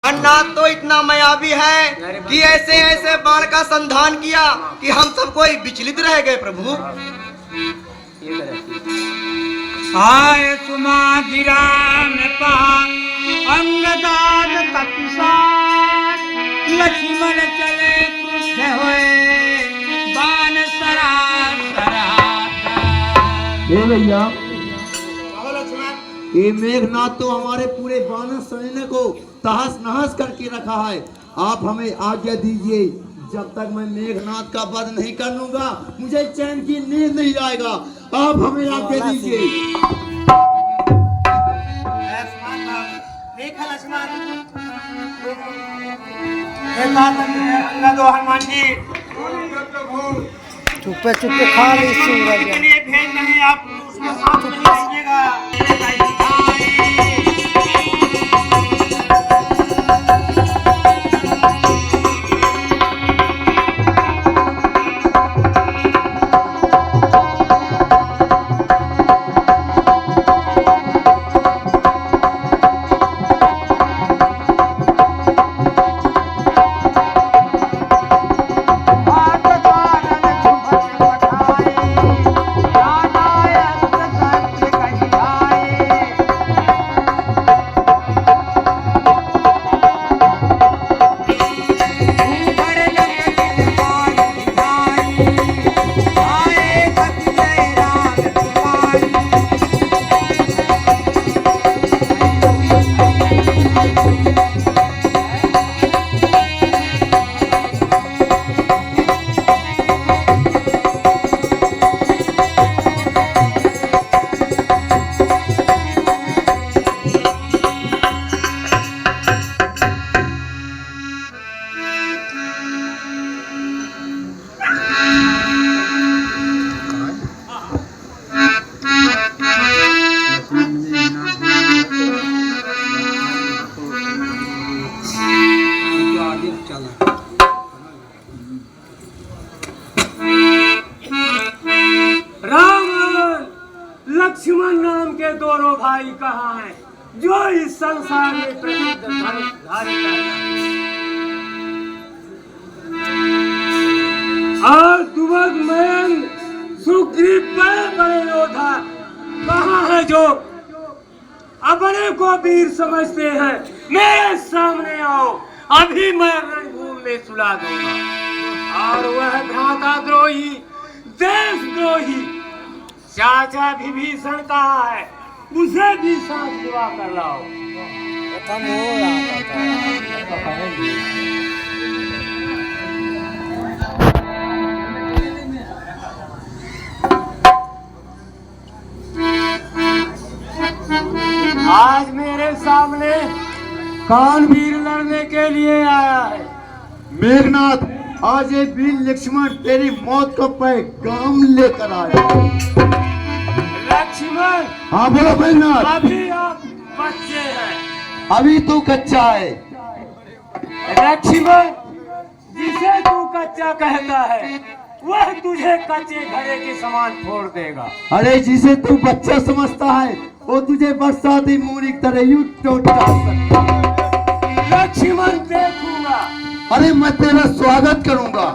अन्नाथ तो इतना मायावी है कि ऐसे ऐसे बाण का संधान किया कि हम सब कोई विचलित रह गए प्रभु। आए सुमाधिराम पा अंगदान कपिसार लक्ष्मण चले क्रुद्ध हुए बाण भैया ये मेघनाथ तो हमारे पूरे बानर सैन्य को तहस नहस करके रखा है। आप हमें आज्ञा दीजिए, जब तक मैं मेघनाथ का वध नहीं कर लूंगा मुझे चैन की नींद नहीं आएगा। आप हमें आज्ञा दीजिए। हनुमान जी चुप्पे चुप्पे खा ली के लिए भेज रहे हैं, आप उसके साथ में लीजिएगा। लक्ष्मण नाम के दोनों भाई कहाँ हैं जो इस संसार में प्रसिद्ध धनुषधारी और दुर्ग में सुग्रीव बड़े योद्धा कहाँ है जो अपने को वीर समझते हैं। मेरे सामने आओ, अभी मैं रणभूमि में सुला दूंगा। और वह भ्राता द्रोही देशद्रोही चाचा विभीषण कहाँ है, उसे भी साथ विवाह कर लाओ। आज मेरे सामने कौन वीर लड़ने के लिए आया है? मेघनाथ, आज ये वीर लक्ष्मण तेरी मौत का पैगाम लेकर आया। लक्ष्मण, हाँ बोलो मेघनाथ। अभी आप बच्चे हैं, अभी तू कच्चा है। लक्ष्मण, जिसे तू कच्चा कहता है वह तुझे कच्चे घड़े के समान फोड़ देगा। अरे जिसे तू बच्चा समझता है वो तुझे बरसाती मूरी की तरह यूं टोट डाल सकता है। लक्ष्मण, देखूंगा। अरे मैं तेरा स्वागत करूंगा।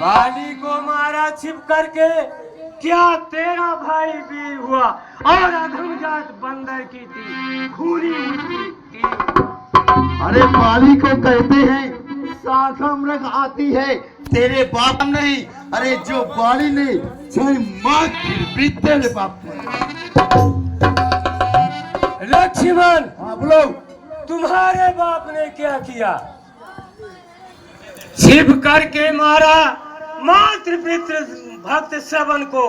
बाली को मारा छिप करके क्या तेरा भाई वीर हुआ और अधमजात बंदर की थी खूनी उसकी थी। अरे बाली को कहते हैं शाखा मृग आती है, तेरे बाप नहीं। अरे जो बाली ने चाहे माँ की तेरे बाप ने। लक्ष्मण, हाँ बोलो। तुम्हारे बाप ने क्या किया? छिप करके मारा मातृ पितृ भक्त श्रवण को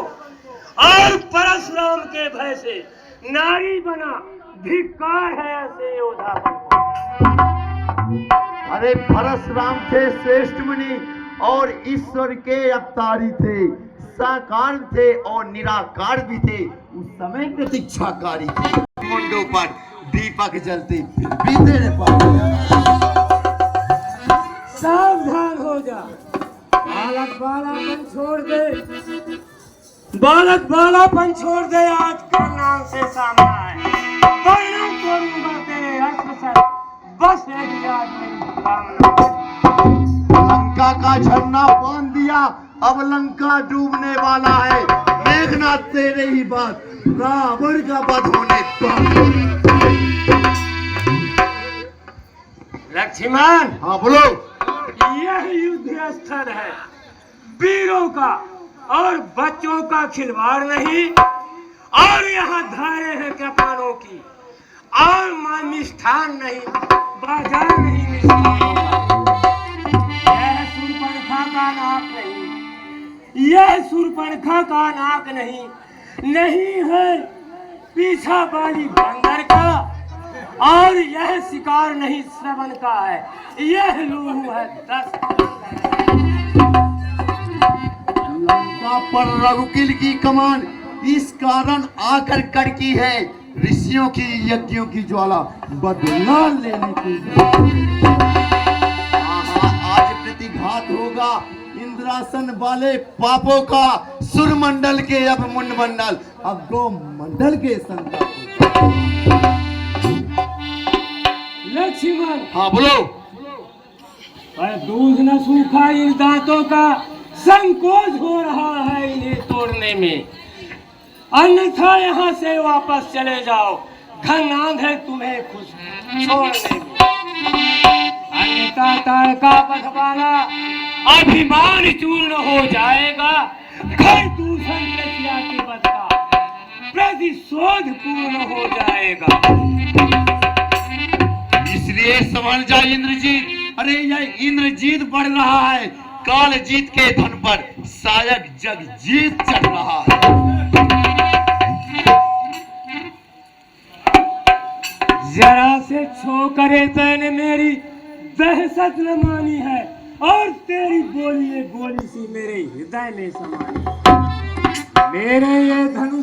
और परशुराम के भय से नारी बना। धिक्कार है ऐसे योद्धा को। अरे परशुराम थे श्रेष्ठ मुनि और ईश्वर के अवतारी थे, साकार थे और निराकार भी थे। उस समय प्रतीक्षाकारी थे। मुंडों पर दीपक जलते फिर भी तेरे पास। सावधान हो जा। बालक बालापन छोड़ दे, बालक बालापन छोड़ दे। आज कर्णान से सामना है। कर्णान को कामना। लंका का झरना बांध दिया, अब लंका डूबने वाला है। मेघनाथ तेरे ही बात, रावण का वध होने पर। लक्ष्मण, हाँ बोलो। यह युद्ध स्थल है वीरों का और बच्चों का खिलवाड़ नहीं, और यहाँ धारे हैं कपालों की, और मिष्ठान नहीं, बाजार नहीं मिष्ठानों का। यह शूर्पणखा का नाक नहीं, यह शूर्पणखा का नाक नहीं, नहीं है पीछा वाली बंदर का, और यह शिकार नहीं श्रवण का है, यह लूहू है 10। लंका पर रघुकुल की कमान इस कारण आकर कड़की है, ऋषियों की यज्ञों की ज्वाला बदला लेने की। आज प्रतिघात होगा इंद्रासन वाले पापों का, सुरमंडल के अब मुंडमंडल, अब गो मंडल के संकट। लक्ष्मण, हाँ बोलो। पर दूध न सूखा इन दांतों का, संकोच हो रहा है इन्हें तोड़ने में, अन्यथा यहाँ से वापस चले जाओ, घनांध है तुम्हें खुश छोड़ने में। अन्यथा ताड़का पथवाला अभिमान चूर्ण हो जाएगा, घर दूषण प्रत्या के वध का प्रतिशोध पूर्ण हो जाएगा। इसलिए समझ जा इंद्रजीत, अरे यह इंद्रजीत बढ़ रहा है, काल जीत के धन पर शायद जग जीत चढ़ रहा है। जरा से छोकरे तैने मेरी दहशत न मानी है, और तेरी बोली ये गोली सी मेरे हृदय में समानी। मेरे ये धनुष